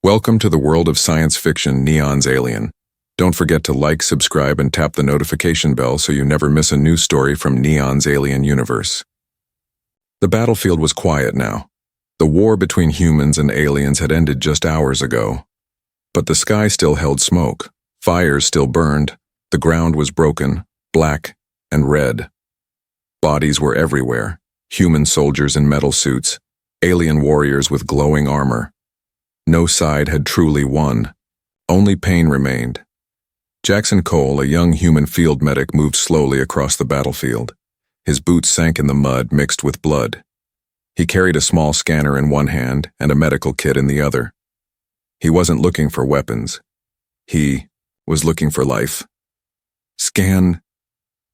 Welcome to the world of science fiction Neon's Alien. Don't forget to like, subscribe, and tap the notification bell so you never miss a new story from Neon's Alien universe. The battlefield was quiet now. The war between humans and aliens had ended just hours ago. But the sky still held smoke, fires still burned, the ground was broken, black, and red. Bodies were everywhere, human soldiers in metal suits, alien warriors with glowing armor. No side had truly won. Only pain remained. Jackson Cole, a young human field medic, moved slowly across the battlefield. His boots sank in the mud mixed with blood. He carried a small scanner in one hand and a medical kit in the other. He wasn't looking for weapons. He was looking for life. Scan,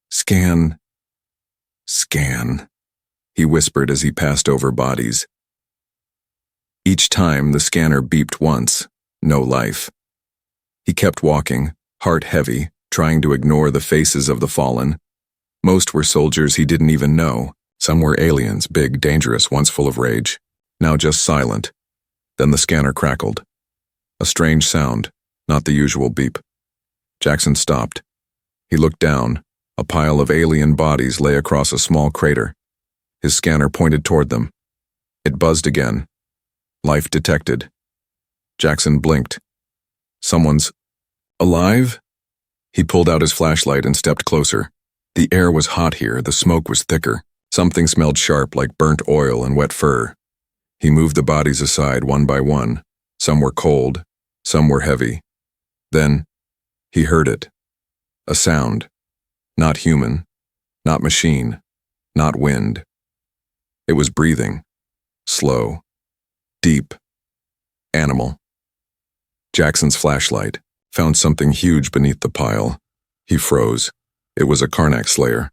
scan, scan, he whispered as he passed over bodies. Each time the scanner beeped once, no life. He kept walking, heart heavy, trying to ignore the faces of the fallen. Most were soldiers he didn't even know. Some were aliens, big, dangerous, once full of rage, now just silent. Then the scanner crackled. A strange sound, not the usual beep. Jackson stopped. He looked down. A pile of alien bodies lay across a small crater. His scanner pointed toward them. It buzzed again. Life detected. Jackson blinked. Someone's alive? He pulled out his flashlight and stepped closer. The air was hot here, the smoke was thicker. Something smelled sharp like burnt oil and wet fur. He moved the bodies aside one by one. Some were cold, some were heavy. Then, he heard it. A sound. Not human, not machine, not wind. It was breathing. Slow. Deep. Animal. Jackson's flashlight found something huge beneath the pile. He froze. It was a Karnak slayer.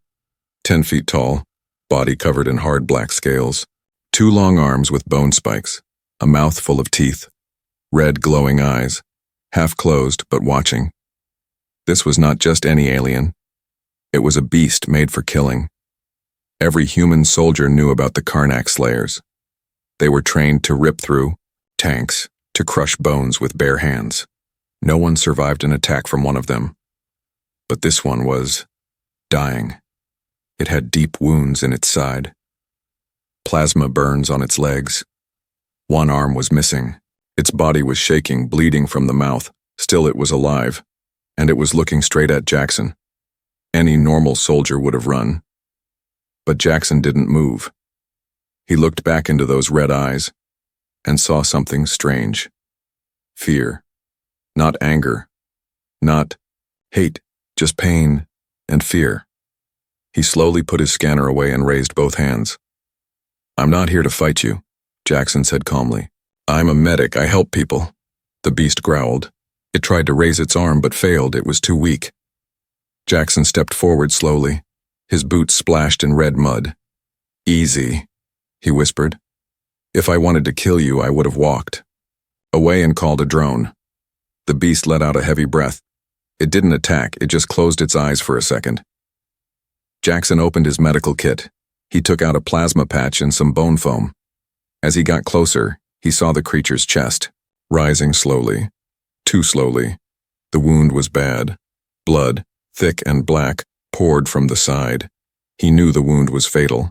10 feet tall, body covered in hard black scales, 2 long arms with bone spikes, a mouth full of teeth, red glowing eyes, half closed but watching. This was not just any alien. It was a beast made for killing. Every human soldier knew about the Karnak slayers. They were trained to rip through tanks, to crush bones with bare hands. No one survived an attack from one of them. But this one was dying. It had deep wounds in its side. Plasma burns on its legs. One arm was missing. Its body was shaking, bleeding from the mouth. Still it was alive, and it was looking straight at Jackson. Any normal soldier would have run. But Jackson didn't move. He looked back into those red eyes and saw something strange. Fear. Not anger. Not hate, just pain and fear. He slowly put his scanner away and raised both hands. "I'm not here to fight you," Jackson said calmly. "I'm a medic, I help people." The beast growled. It tried to raise its arm but failed, it was too weak. Jackson stepped forward slowly. His boots splashed in red mud. "Easy," he whispered. "If I wanted to kill you, I would have walked away and called a drone." The beast let out a heavy breath. It didn't attack, it just closed its eyes for a second. Jackson opened his medical kit. He took out a plasma patch and some bone foam. As he got closer, he saw the creature's chest, rising slowly. Too slowly. The wound was bad. Blood, thick and black, poured from the side. He knew the wound was fatal.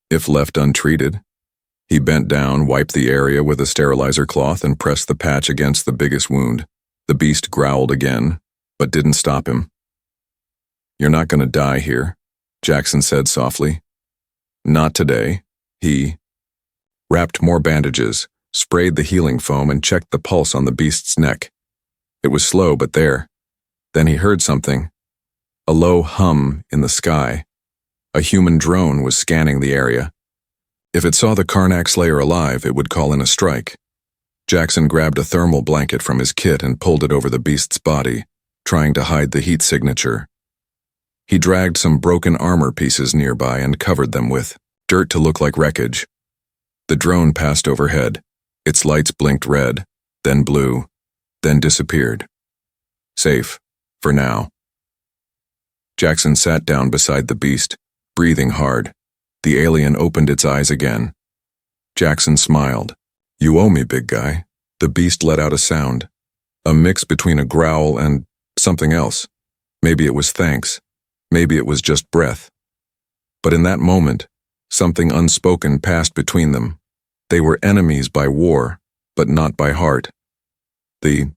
If left untreated. He bent down, wiped the area with a sterilizer cloth, and pressed the patch against the biggest wound. The beast growled again, but didn't stop him. "You're not going to die here," Jackson said softly. "Not today." He wrapped more bandages, sprayed the healing foam, and checked the pulse on the beast's neck. It was slow, but there. Then he heard something. A low hum in the sky. A human drone was scanning the area. If it saw the Karnak slayer alive, it would call in a strike. Jackson grabbed a thermal blanket from his kit and pulled it over the beast's body, trying to hide the heat signature. He dragged some broken armor pieces nearby and covered them with dirt to look like wreckage. The drone passed overhead. Its lights blinked red, then blue, then disappeared. Safe, for now. Jackson sat down beside the beast, breathing hard. The alien opened its eyes again. Jackson smiled. "You owe me, big guy. The beast let out a sound, a mix between a growl and something else. Maybe it was thanks. Maybe it was just breath. But in that moment, something unspoken passed between them. They were enemies by war, but not by heart. The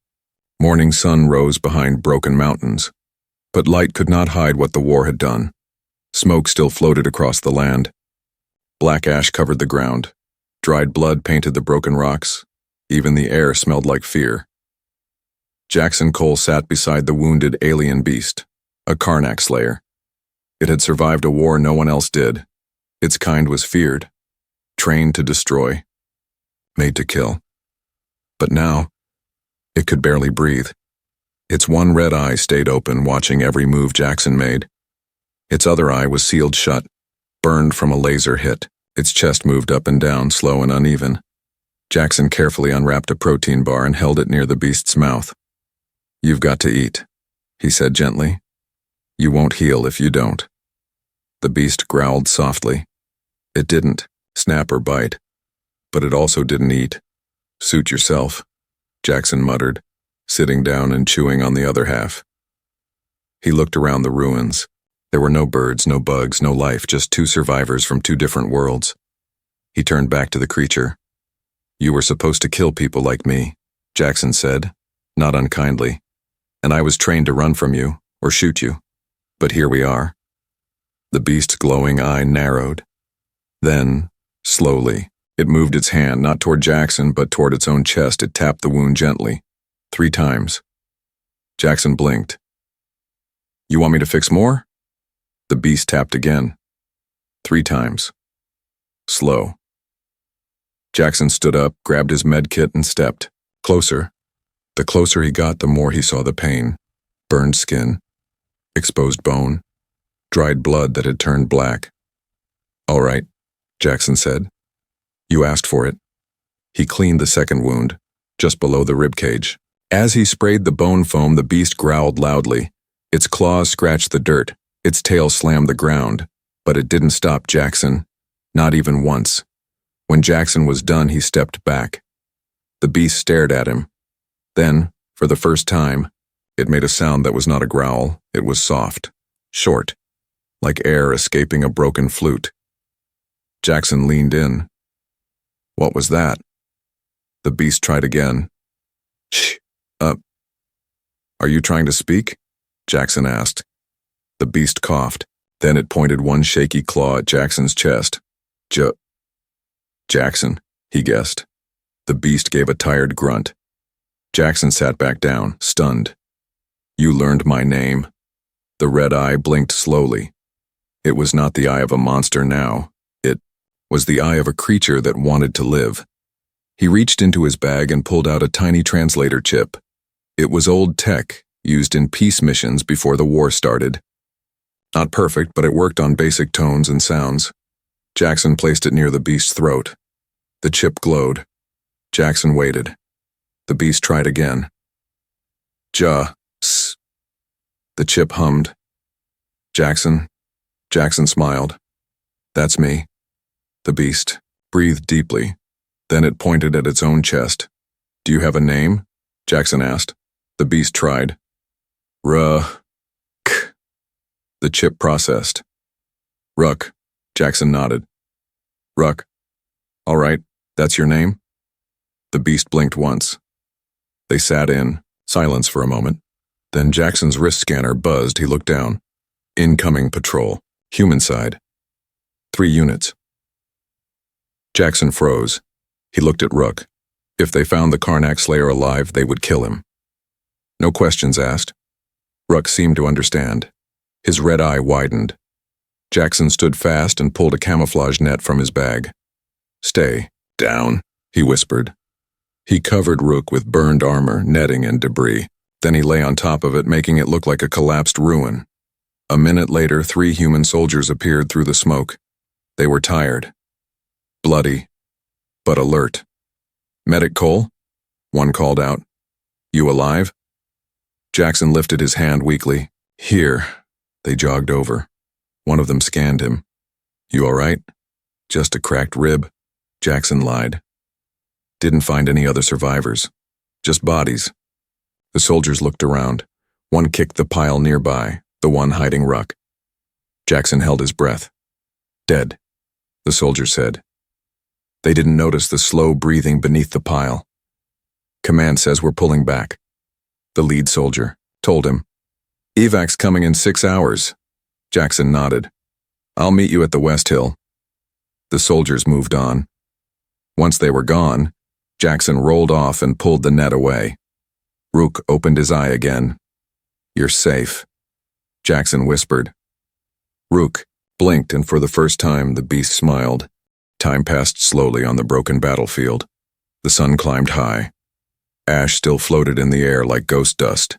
morning sun rose behind broken mountains, but light could not hide what the war had done. Smoke still floated across the land. Black ash covered the ground. Dried blood painted the broken rocks. Even the air smelled like fear. Jackson Cole sat beside the wounded alien beast, a Karnak slayer. It had survived a war no one else did. Its kind was feared, trained to destroy, made to kill. But now, it could barely breathe. Its one red eye stayed open, watching every move Jackson made. Its other eye was sealed shut, burned from a laser hit. Its chest moved up and down, slow and uneven. Jackson carefully unwrapped a protein bar and held it near the beast's mouth. "You've got to eat," he said gently. "You won't heal if you don't." The beast growled softly. It didn't snap or bite, but it also didn't eat. "Suit yourself," Jackson muttered, sitting down and chewing on the other half. He looked around the ruins. There were no birds, no bugs, no life, just two survivors from two different worlds. He turned back to the creature. "You were supposed to kill people like me," Jackson said, not unkindly, "and I was trained to run from you, or shoot you. But here we are." The beast's glowing eye narrowed. Then, slowly, it moved its hand not toward Jackson, but toward its own chest. It tapped the wound gently, 3 times. Jackson blinked. "You want me to fix more?" The beast tapped again, 3 times. Slow. Jackson stood up, grabbed his med kit, and stepped closer. The closer he got, the more he saw the pain. Burned skin, exposed bone, dried blood that had turned black. "All right," Jackson said. "You asked for it." He cleaned the second wound, just below the ribcage. As he sprayed the bone foam, the beast growled loudly. Its claws scratched the dirt. Its tail slammed the ground. But it didn't stop Jackson, not even once. When Jackson was done, he stepped back. The beast stared at him. Then, for the first time, it made a sound that was not a growl. It was soft, short, like air escaping a broken flute. Jackson leaned in. "What was that?" The beast tried again. "Shh, up." "Are you trying to speak?" Jackson asked. The beast coughed. Then it pointed one shaky claw at Jackson's chest. Jackson, he guessed. The beast gave a tired grunt. Jackson sat back down, stunned. "You learned my name." The red eye blinked slowly. It was not the eye of a monster now. It was the eye of a creature that wanted to live. He reached into his bag and pulled out a tiny translator chip. It was old tech, used in peace missions before the war started. Not perfect, but it worked on basic tones and sounds. Jackson placed it near the beast's throat. The chip glowed. Jackson waited. The beast tried again. "S." The chip hummed. Jackson smiled. "That's me." The beast breathed deeply. Then it pointed at its own chest. "Do you have a name?" Jackson asked. The beast tried. "Ruck." The chip processed. "Ruck," Jackson nodded. "Ruck. All right, that's your name?" The beast blinked once. They sat in silence for a moment. Then Jackson's wrist scanner buzzed. He looked down. "Incoming patrol. Human side. 3 units." Jackson froze. He looked at Ruck. If they found the Karnak Slayer alive, they would kill him. No questions asked. Ruck seemed to understand. His red eye widened. Jackson stood fast and pulled a camouflage net from his bag. "Stay down," he whispered. He covered Rook with burned armor, netting, and debris. Then he lay on top of it, making it look like a collapsed ruin. A minute later, 3 human soldiers appeared through the smoke. They were tired, bloody, but alert. "Medic Cole?" one called out. "You alive?" Jackson lifted his hand weakly. "Here." They jogged over. One of them scanned him. "You all right?" "Just a cracked rib," Jackson lied. "Didn't find any other survivors." Just bodies. The soldiers looked around. One kicked the pile nearby, the one hiding Ruck. Jackson held his breath. Dead, the soldier said. They didn't notice the slow breathing beneath the pile. Command says we're pulling back. The lead soldier told him. Evac's coming in 6 hours. Jackson nodded. I'll meet you at the West Hill. The soldiers moved on. Once they were gone, Jackson rolled off and pulled the net away. Rook opened his eye again. You're safe, Jackson whispered. Rook blinked, and for the first time the beast smiled. Time passed slowly on the broken battlefield. The sun climbed high. Ash still floated in the air like ghost dust.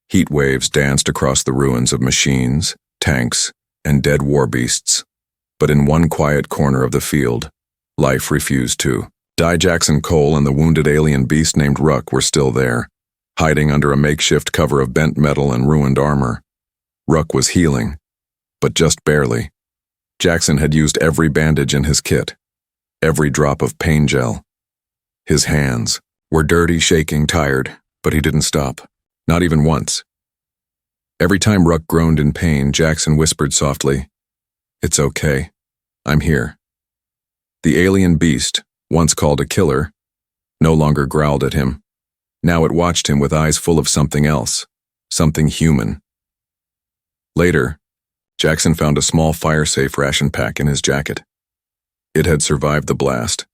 Heat waves danced across the ruins of machines, tanks, and dead war beasts. But in one quiet corner of the field, life refused to die. Jackson Cole and the wounded alien beast named Ruck were still there, hiding under a makeshift cover of bent metal and ruined armor. Ruck was healing, but just barely. Jackson had used every bandage in his kit, every drop of pain gel. His hands were dirty, shaking, tired, but he didn't stop, not even once. Every time Ruck groaned in pain, Jackson whispered softly, It's okay. I'm here. The alien beast, once called a killer, no longer growled at him. Now it watched him with eyes full of something else, something human. Later, Jackson found a small fire-safe ration pack in his jacket. It had survived the blast.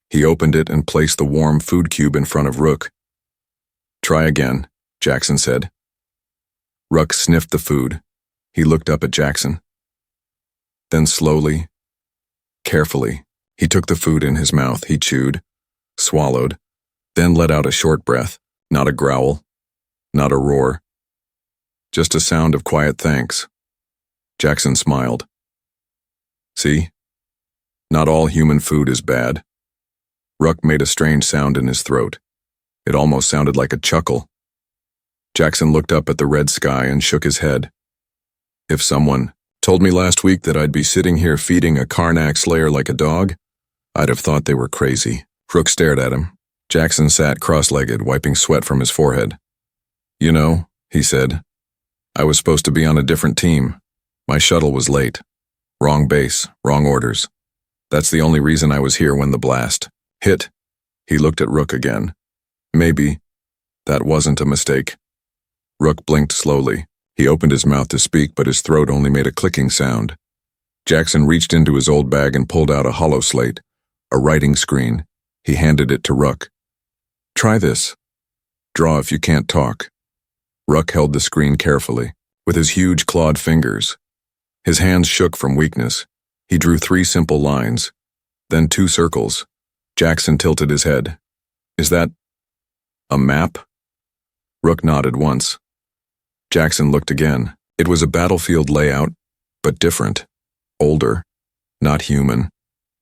He opened it and placed the warm food cube in front of Rook. Try again, Jackson said. Ruck sniffed the food. He looked up at Jackson. Then slowly, carefully, he took the food in his mouth. He chewed, swallowed, then let out a short breath, not a growl, not a roar. Just a sound of quiet thanks. Jackson smiled. See? Not all human food is bad. Ruck made a strange sound in his throat. It almost sounded like a chuckle. Jackson looked up at the red sky and shook his head. If someone told me last week that I'd be sitting here feeding a Karnak slayer like a dog, I'd have thought they were crazy. Rook stared at him. Jackson sat cross-legged, wiping sweat from his forehead. You know, he said, I was supposed to be on a different team. My shuttle was late. Wrong base, wrong orders. That's the only reason I was here when the blast hit. He looked at Rook again. Maybe that wasn't a mistake. Rook blinked slowly. He opened his mouth to speak, but his throat only made a clicking sound. Jackson reached into his old bag and pulled out a hollow slate, a writing screen. He handed it to Rook. Try this. Draw if you can't talk. Rook held the screen carefully, with his huge clawed fingers. His hands shook from weakness. He drew 3 simple lines, then 2 circles. Jackson tilted his head. Is that a map? Rook nodded once. Jackson looked again. It was a battlefield layout, but different. Older. Not human.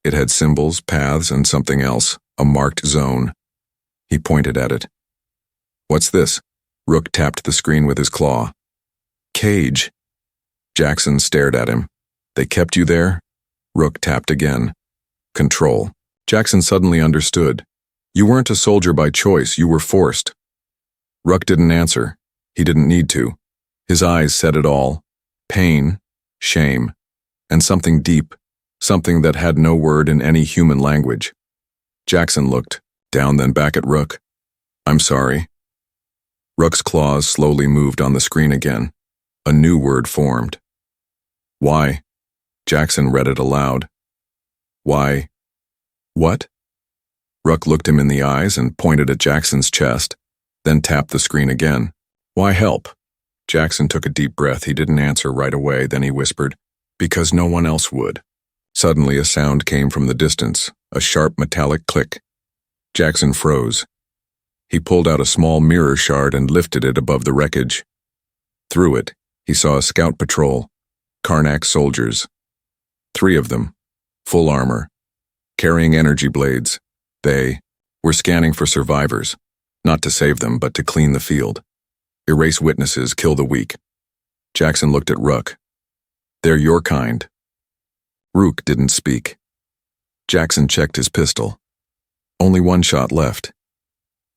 It had symbols, paths, and something else, a marked zone. He pointed at it. What's this? Rook tapped the screen with his claw. Cage. Jackson stared at him. They kept you there? Rook tapped again. Control. Jackson suddenly understood. You weren't a soldier by choice, you were forced. Rook didn't answer. He didn't need to. His eyes said it all. Pain, shame, and something deep, something that had no word in any human language. Jackson looked, down then back at Rook. I'm sorry. Rook's claws slowly moved on the screen again. A new word formed. Why? Jackson read it aloud. Why? What? Rook looked him in the eyes and pointed at Jackson's chest, then tapped the screen again. Why help? Jackson took a deep breath. He didn't answer right away, then he whispered, because no one else would. Suddenly a sound came from the distance, a sharp metallic click. Jackson froze. He pulled out a small mirror shard and lifted it above the wreckage. Through it, he saw a scout patrol, Karnak soldiers. 3 of them, full armor, carrying energy blades. They were scanning for survivors, not to save them, but to clean the field. Erase witnesses, kill the weak. Jackson looked at Rook. They're your kind. Rook didn't speak. Jackson checked his pistol. Only 1 shot left.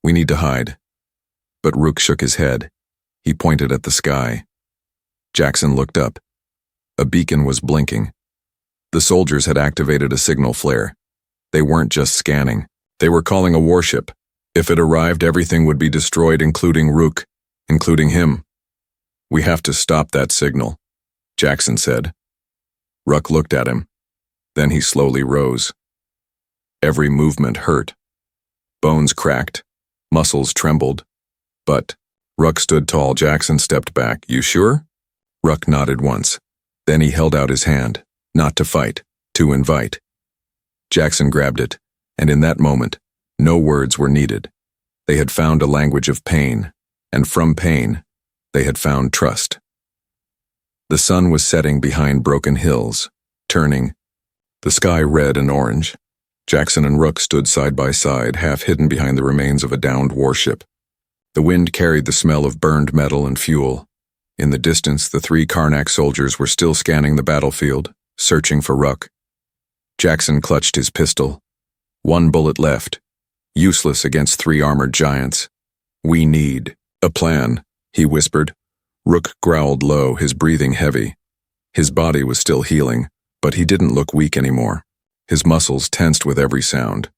We need to hide. But Rook shook his head. He pointed at the sky. Jackson looked up. A beacon was blinking. The soldiers had activated a signal flare. They weren't just scanning. They were calling a warship. If it arrived, everything would be destroyed, including Rook, including him. We have to stop that signal, Jackson said. Rook looked at him. Then he slowly rose. Every movement hurt. Bones cracked. Muscles trembled. But Rook stood tall. Jackson stepped back. You sure? Rook nodded once. Then he held out his hand, not to fight, to invite. Jackson grabbed it, and in that moment, no words were needed. They had found a language of pain, and from pain, they had found trust. The sun was setting behind broken hills, turning, the sky red and orange. Jackson and Rook stood side by side, half hidden behind the remains of a downed warship. The wind carried the smell of burned metal and fuel. In the distance, the 3 Karnak soldiers were still scanning the battlefield, searching for Rook. Jackson clutched his pistol. 1 bullet left, useless against 3 armored giants. We need a plan, he whispered. Rook growled low, his breathing heavy. His body was still healing, but he didn't look weak anymore. His muscles tensed with every sound.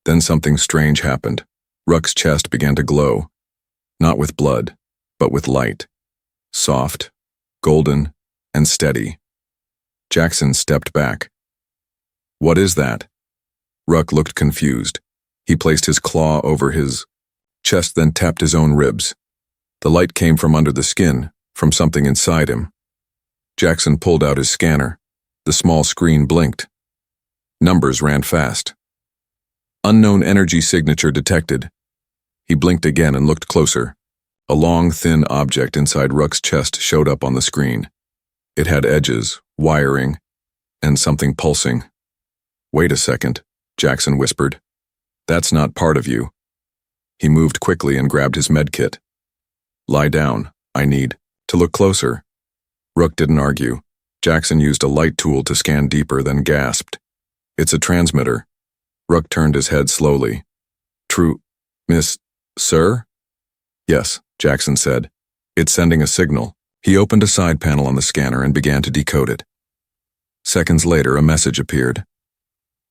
Then something strange happened. Rook's chest began to glow, not with blood, but with light. Soft, golden, and steady. Jackson stepped back. What is that? Rook looked confused. He placed his claw over his chest, then tapped his own ribs. The light came from under the skin, from something inside him. Jackson pulled out his scanner. The small screen blinked. Numbers ran fast. Unknown energy signature detected. He blinked again and looked closer. A long, thin object inside Rook's chest showed up on the screen. It had edges, wiring, and something pulsing. Wait a second, Jackson whispered. That's not part of you. He moved quickly and grabbed his medkit. Lie down, I need to look closer. Rook didn't argue. Jackson used a light tool to scan deeper, then gasped. It's a transmitter. Rook turned his head slowly. True, Sir? Yes, Jackson said. It's sending a signal. He opened a side panel on the scanner and began to decode it. Seconds later, a message appeared.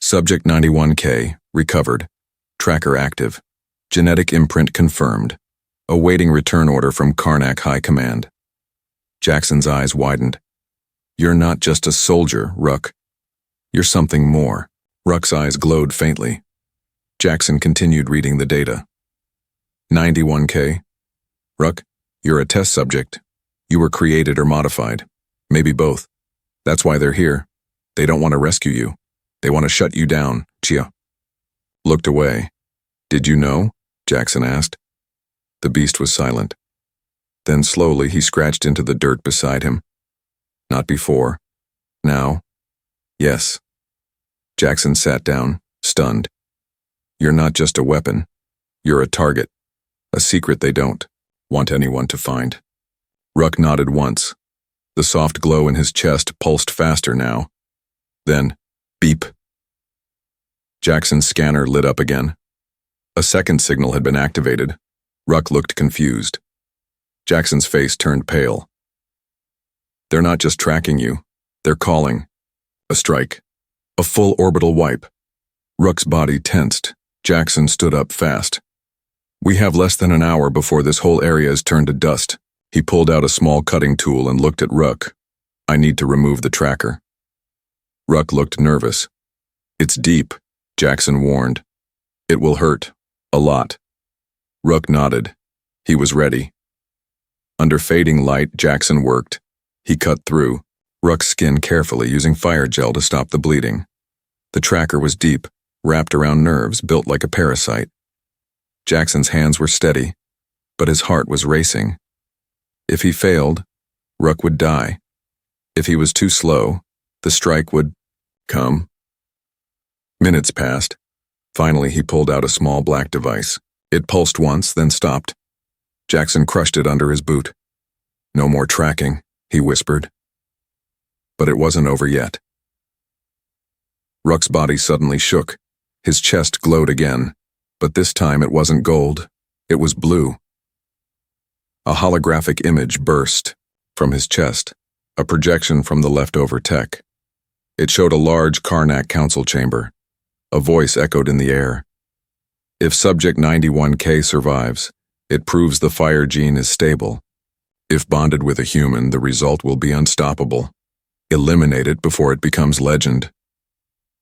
Subject 91K, recovered. Tracker active. Genetic imprint confirmed. Awaiting return order from Karnak High Command. Jackson's eyes widened. You're not just a soldier, Rook. You're something more. Rook's eyes glowed faintly. Jackson continued reading the data. 91K. Rook, you're a test subject. You were created or modified. Maybe both. That's why they're here. They don't want to rescue you. They want to shut you down, Chia. Looked away. Did you know? Jackson asked. The beast was silent. Then slowly he scratched into the dirt beside him. Not before. Now. Yes. Jackson sat down, stunned. You're not just a weapon. You're a target. A secret they don't want anyone to find. Rook nodded once. The soft glow in his chest pulsed faster now. Then, beep. Jackson's scanner lit up again. A second signal had been activated. Rook looked confused. Jackson's face turned pale. They're not just tracking you. They're calling. A strike. A full orbital wipe. Rook's body tensed. Jackson stood up fast. We have less than an hour before this whole area is turned to dust. He pulled out a small cutting tool and looked at Rook. I need to remove the tracker. Rook looked nervous. It's deep, Jackson warned. It will hurt. A lot. Rook nodded. He was ready. Under fading light, Jackson worked. He cut through Rook's skin carefully, using fire gel to stop the bleeding. The tracker was deep, wrapped around nerves, built like a parasite. Jackson's hands were steady, but his heart was racing. If he failed, Rook would die. If he was too slow, the strike would come. Minutes passed. Finally, he pulled out a small black device. It pulsed once, then stopped. Jackson crushed it under his boot. No more tracking, he whispered. But it wasn't over yet. Rook's body suddenly shook. His chest glowed again. But this time it wasn't gold, it was blue. A holographic image burst from his chest, a projection from the leftover tech. It showed a large Karnak council chamber. A voice echoed in the air. If Subject 91K survives, it proves the fire gene is stable. If bonded with a human, the result will be unstoppable. Eliminate it before it becomes legend.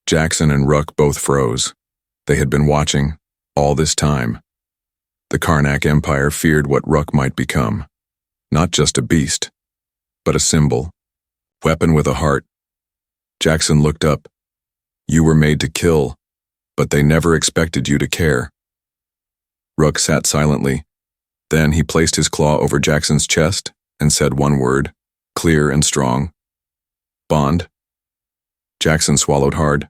Jackson and Rook both froze. They had been watching all this time. The Karnak Empire feared what Rook might become. Not just a beast, but a symbol. Weapon with a heart. Jackson looked up. You were made to kill, but they never expected you to care. Rook sat silently. Then he placed his claw over Jackson's chest and said one word, clear and strong. Bond. Jackson swallowed hard.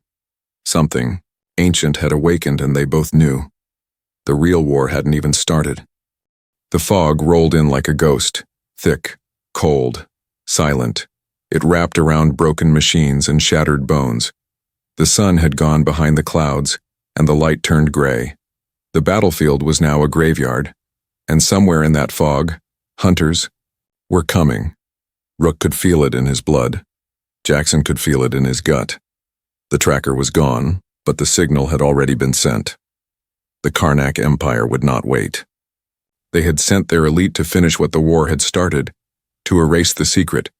Something ancient had awakened and they both knew. The real war hadn't even started. The fog rolled in like a ghost, thick, cold, silent. It wrapped around broken machines and shattered bones. The sun had gone behind the clouds, and the light turned gray. The battlefield was now a graveyard, and somewhere in that fog, hunters were coming. Rook could feel it in his blood. Jackson could feel it in his gut. The tracker was gone, but the signal had already been sent. The Karnak Empire would not wait. They had sent their elite to finish what the war had started, to erase the secret,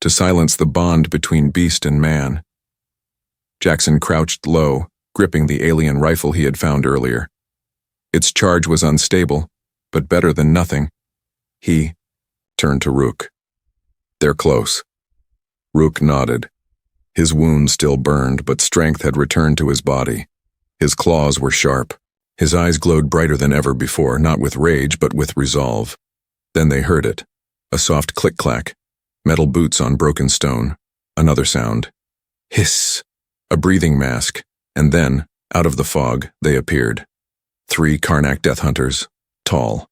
to silence the bond between beast and man. Jackson crouched low, gripping the alien rifle he had found earlier. Its charge was unstable, but better than nothing. He turned to Rook. They're close. Rook nodded. His wound still burned, but strength had returned to his body. His claws were sharp. His eyes glowed brighter than ever before, not with rage, but with resolve. Then they heard it. A soft click-clack. Metal boots on broken stone. Another sound. Hiss. A breathing mask. And then, out of the fog, they appeared. 3 Karnak death hunters. Tall.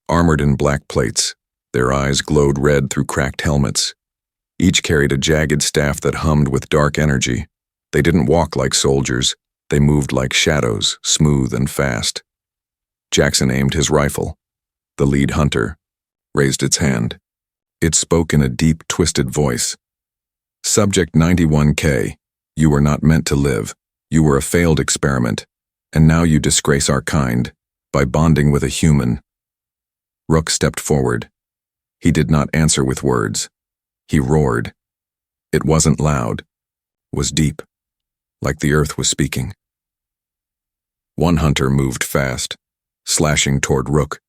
Armored in black plates. Their eyes glowed red through cracked helmets. Each carried a jagged staff that hummed with dark energy. They didn't walk like soldiers. They moved like shadows, smooth and fast. Jackson aimed his rifle. The lead hunter raised its hand. It spoke in a deep, twisted voice. Subject 91K, you were not meant to live. You were a failed experiment, and now you disgrace our kind by bonding with a human. Rook stepped forward. He did not answer with words. He roared. It wasn't loud, was deep, like the earth was speaking. One hunter moved fast, slashing toward Rook.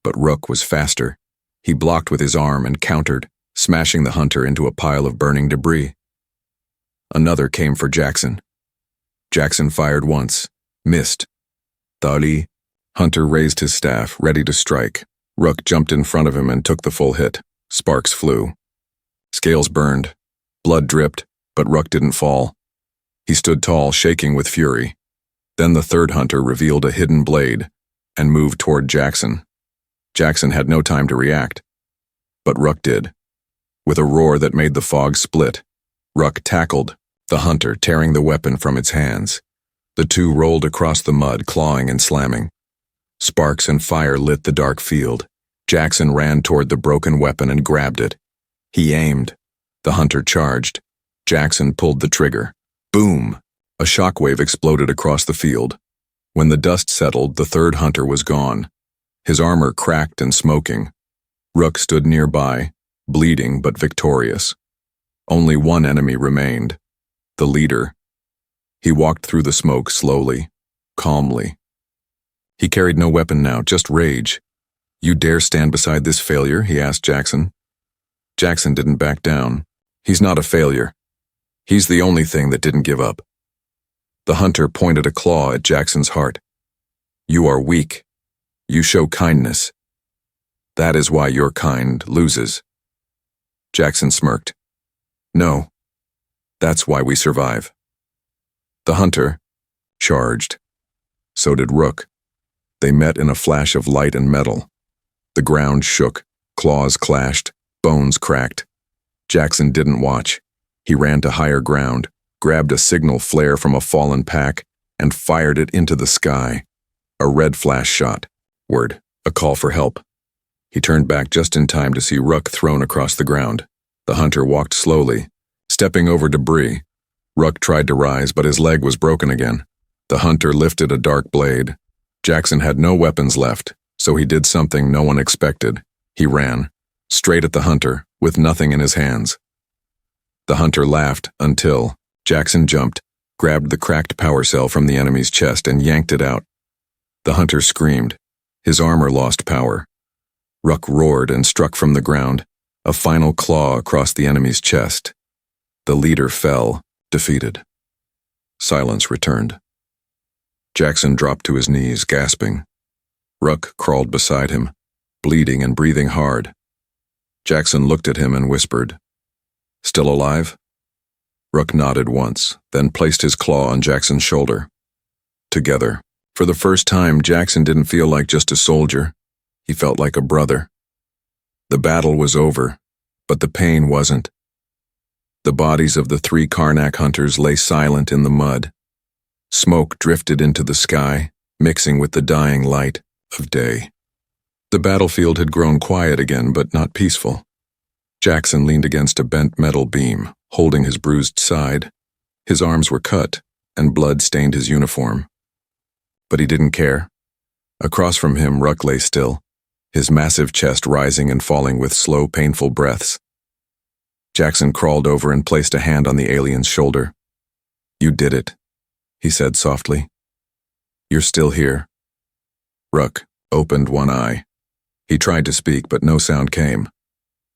But Rook was faster. He blocked with his arm and countered, smashing the hunter into a pile of burning debris. Another came for Jackson. Jackson fired once, missed. Thali. Hunter raised his staff, ready to strike. Rook jumped in front of him and took the full hit. Sparks flew. Scales burned. Blood dripped, but Rook didn't fall. He stood tall, shaking with fury. Then the third hunter revealed a hidden blade and moved toward Jackson. Jackson had no time to react, but Rook did. With a roar that made the fog split, Rook tackled the hunter, tearing the weapon from its hands. The two rolled across the mud, clawing and slamming. Sparks and fire lit the dark field. Jackson ran toward the broken weapon and grabbed it. He aimed. The hunter charged. Jackson pulled the trigger. Boom! A shockwave exploded across the field. When the dust settled, the third hunter was gone. His armor cracked and smoking. Rook stood nearby, bleeding but victorious. Only one enemy remained. The leader. He walked through the smoke slowly, calmly. He carried no weapon now, just rage. You dare stand beside this failure? He asked Jackson. Jackson didn't back down. He's not a failure. He's the only thing that didn't give up. The hunter pointed a claw at Jackson's heart. You are weak. You show kindness. That is why your kind loses. Jackson smirked. No. That's why we survive. The hunter charged. So did Rook. They met in a flash of light and metal. The ground shook, claws clashed, bones cracked. Jackson didn't watch. He ran to higher ground, grabbed a signal flare from a fallen pack, and fired it into the sky. A red flash shot. Word. A call for help. He turned back just in time to see Rook thrown across the ground. The hunter walked slowly, stepping over debris. Rook tried to rise, but his leg was broken again. The hunter lifted a dark blade. Jackson had no weapons left, so he did something no one expected. He ran, straight at the hunter, with nothing in his hands. The hunter laughed until Jackson jumped, grabbed the cracked power cell from the enemy's chest and yanked it out. The hunter screamed. His armor lost power. Rook roared and struck from the ground, a final claw across the enemy's chest. The leader fell, defeated. Silence returned. Jackson dropped to his knees, gasping. Rook crawled beside him, bleeding and breathing hard. Jackson looked at him and whispered, "Still alive?" Rook nodded once, then placed his claw on Jackson's shoulder. Together. For the first time, Jackson didn't feel like just a soldier. He felt like a brother. The battle was over, but the pain wasn't. The bodies of the 3 Karnak hunters lay silent in the mud. Smoke drifted into the sky, mixing with the dying light of day. The battlefield had grown quiet again, but not peaceful. Jackson leaned against a bent metal beam, holding his bruised side. His arms were cut, and blood stained his uniform. But he didn't care. Across from him, Rook lay still, his massive chest rising and falling with slow, painful breaths. Jackson crawled over and placed a hand on the alien's shoulder. "You did it," he said softly. "You're still here." Rook opened one eye. He tried to speak, but no sound came.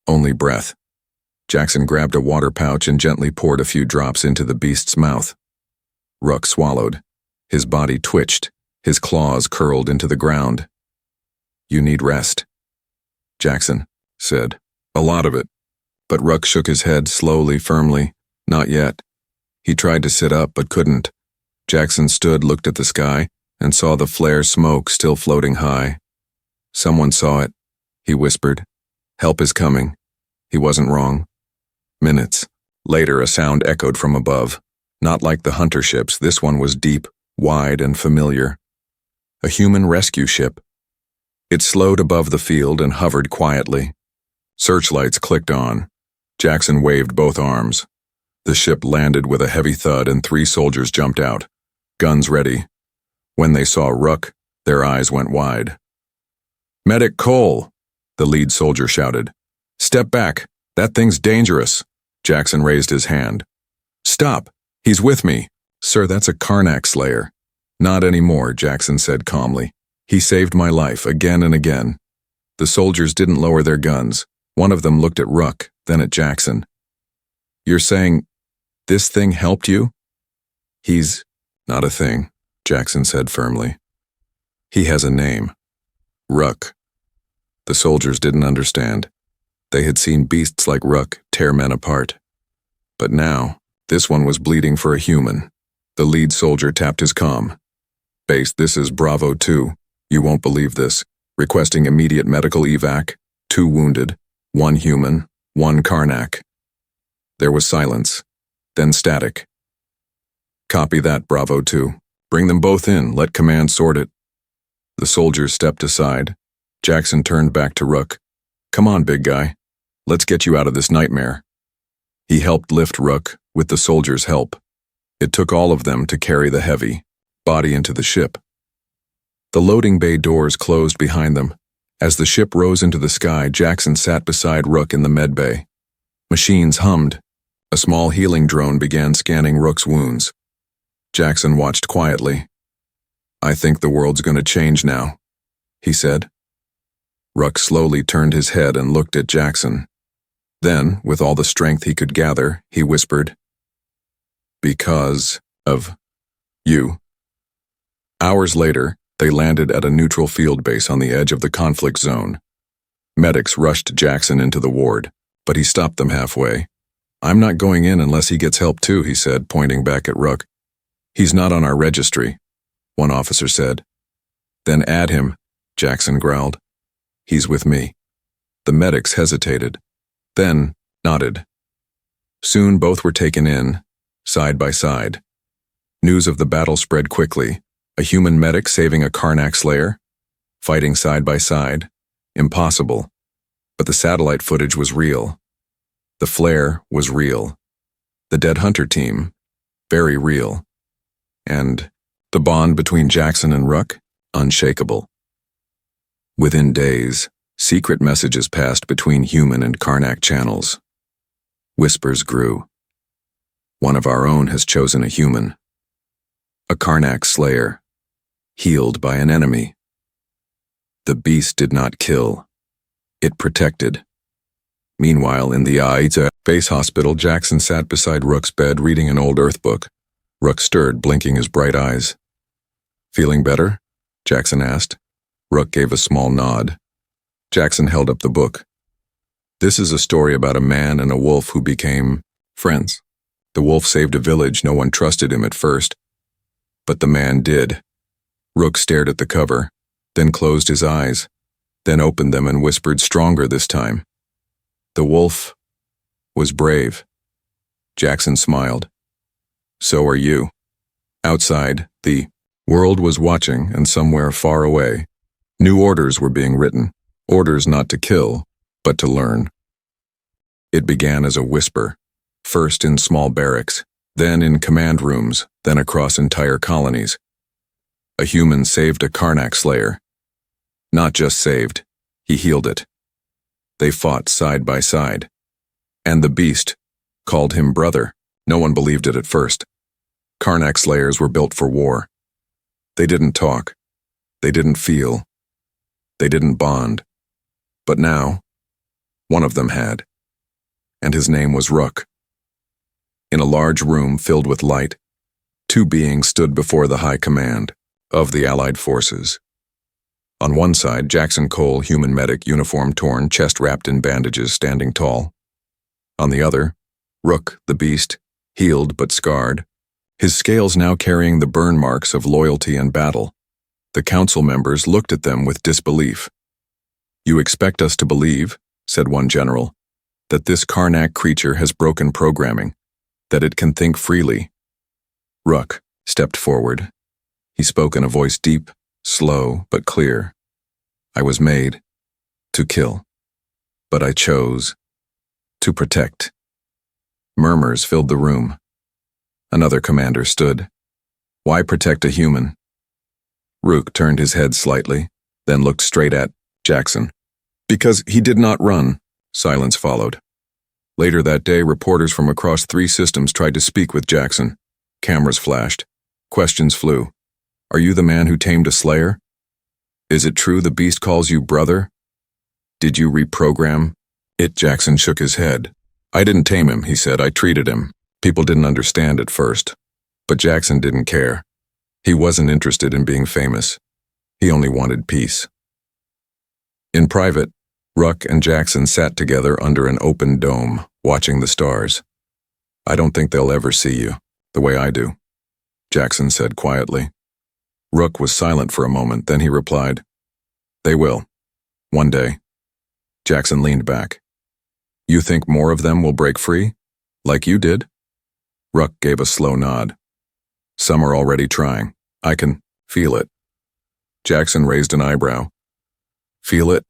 Only breath. Jackson grabbed a water pouch and gently poured a few drops into the beast's mouth. Rook swallowed. His body twitched. His claws curled into the ground. "You need rest," Jackson said. "A lot of it." But Rook shook his head slowly, firmly. "Not yet." He tried to sit up, but couldn't. Jackson stood, looked at the sky, and saw the flare smoke still floating high. "Someone saw it," he whispered. "Help is coming." He wasn't wrong. Minutes later, a sound echoed from above. Not like the hunter ships, this one was deep, wide, and familiar. A human rescue ship. It slowed above the field and hovered quietly. Searchlights clicked on. Jackson waved both arms. The ship landed with a heavy thud and 3 soldiers jumped out, guns ready. When they saw Rook, their eyes went wide. "Medic Cole!" the lead soldier shouted. "Step back. That thing's dangerous." Jackson raised his hand. "Stop. He's with me." "Sir, that's a Karnak slayer." "Not anymore," Jackson said calmly. "He saved my life again and again." The soldiers didn't lower their guns. One of them looked at Rook, then at Jackson. "You're saying this thing helped you?" "He's not a thing," Jackson said firmly. "He has a name. Rook." The soldiers didn't understand. They had seen beasts like Rook tear men apart. But now, this one was bleeding for a human. The lead soldier tapped his comm. "Base, this is Bravo 2. You won't believe this. Requesting immediate medical evac. 2 wounded. 1 human. 1 Karnak." There was silence, then static. "Copy that, Bravo 2. Bring them both in. Let command sort it." The soldiers stepped aside. Jackson turned back to Rook. "Come on, big guy. Let's get you out of this nightmare." He helped lift Rook, with the soldiers' help. It took all of them to carry the heavy body into the ship. The loading bay doors closed behind them. As the ship rose into the sky, Jackson sat beside Rook in the med bay. Machines hummed. A small healing drone began scanning Rook's wounds. Jackson watched quietly. "I think the world's going to change now," he said. Rook slowly turned his head and looked at Jackson. Then, with all the strength he could gather, he whispered, "Because of you." Hours later, they landed at a neutral field base on the edge of the conflict zone. Medics rushed Jackson into the ward, but he stopped them halfway. "I'm not going in unless he gets help too," he said, pointing back at Rook. "He's not on our registry," one officer said. "Then add him," Jackson growled. "He's with me." The medics hesitated, then nodded. Soon both were taken in, side by side. News of the battle spread quickly. A human medic saving a Karnak slayer? Fighting side by side? Impossible. But the satellite footage was real. The flare was real. The dead hunter team? Very real. And the bond between Jackson and Rook? Unshakable. Within days, secret messages passed between human and Karnak channels. Whispers grew. One of our own has chosen a human. A Karnak slayer, healed by an enemy. The beast did not kill. It protected. Meanwhile, in the HFY base hospital, Jackson sat beside Rook's bed reading an old Earth book. Rook stirred, blinking his bright eyes. Feeling better? Jackson asked. Rook gave a small nod. Jackson held up the book. This is a story about a man and a wolf who became friends. The wolf saved a village. No one trusted him at first, but the man did. Rook stared at the cover, then closed his eyes, then opened them and whispered stronger this time. The wolf was brave. Jackson smiled. So are you. Outside, the world was watching, and somewhere far away, new orders were being written. Orders not to kill, but to learn. It began as a whisper, first in small barracks, then in command rooms, then across entire colonies. A human saved a Karnak slayer. Not just saved, he healed it. They fought side by side. And the beast called him brother. No one believed it at first. Karnak slayers were built for war. They didn't talk. They didn't feel. They didn't bond. But now, one of them had. And his name was Rook. In a large room filled with light, two beings stood before the high command of the Allied forces. On one side, Jackson Cole, human medic, uniform torn, chest wrapped in bandages, standing tall. On the other, Rook, the beast, healed but scarred, his scales now carrying the burn marks of loyalty and battle. The council members looked at them with disbelief. You expect us to believe, said one general, that this Karnak creature has broken programming, that it can think freely. Rook stepped forward. He spoke in a voice deep, slow, but clear. I was made to kill, but I chose to protect. Murmurs filled the room. Another commander stood. Why protect a human? Rook turned his head slightly, then looked straight at Jackson. Because he did not run. Silence followed. Later that day, reporters from across 3 systems tried to speak with Jackson. Cameras flashed. Questions flew. Are you the man who tamed a slayer? Is it true the beast calls you brother? Did you reprogram it? Jackson shook his head. I didn't tame him, he said. I treated him. People didn't understand at first. But Jackson didn't care. He wasn't interested in being famous. He only wanted peace. In private, Rook and Jackson sat together under an open dome, watching the stars. I don't think they'll ever see you, the way I do, Jackson said quietly. Rook was silent for a moment, then he replied, They will. One day. Jackson leaned back. You think more of them will break free? Like you did? Rook gave a slow nod. Some are already trying. I can feel it. Jackson raised an eyebrow. Feel it?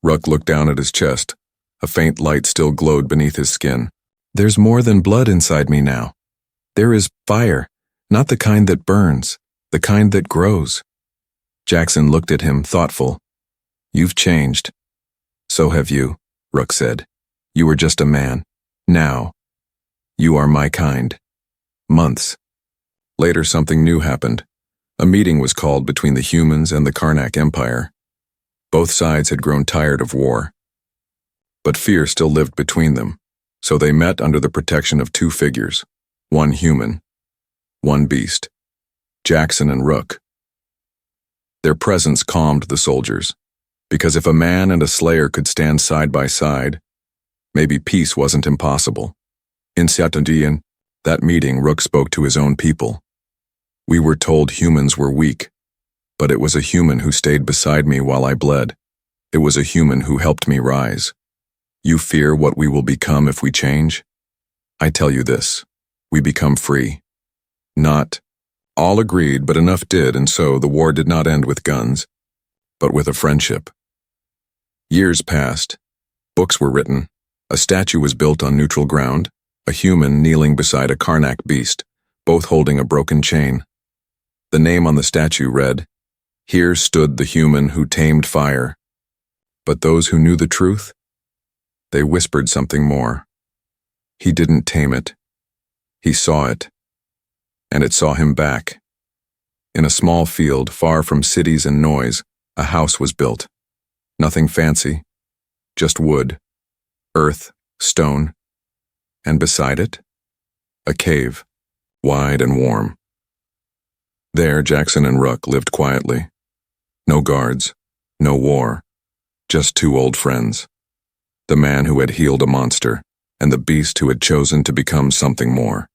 Rook looked down at his chest. A faint light still glowed beneath his skin. There's more than blood inside me now. There is fire, not the kind that burns, the kind that grows. Jackson looked at him, thoughtful. You've changed. So have you, Rook said. You were just a man. Now, you are my kind. Months. Later, something new happened. A meeting was called between the humans and the Karnak Empire. Both sides had grown tired of war. But fear still lived between them, so they met under the protection of 2 figures, one human, one beast, Jackson and Rook. Their presence calmed the soldiers, because if a man and a slayer could stand side by side, maybe peace wasn't impossible. In Satandian, that meeting, Rook spoke to his own people. We were told humans were weak, but it was a human who stayed beside me while I bled. It was a human who helped me rise. You fear what we will become if we change? I tell you this, we become free. Not All agreed, but enough did, and so the war did not end with guns, but with a friendship. Years passed. Books were written. A statue was built on neutral ground, a human kneeling beside a Karnak beast, both holding a broken chain. The name on the statue read, "Here stood the human who tamed fire." But those who knew the truth, they whispered something more. He didn't tame it. He saw it. And it saw him back. In a small field, far from cities and noise, a house was built. Nothing fancy, just wood, earth, stone, and beside it, a cave, wide and warm. There, Jackson and Rook lived quietly. No guards, no war, just two old friends. The man who had healed a monster, and the beast who had chosen to become something more.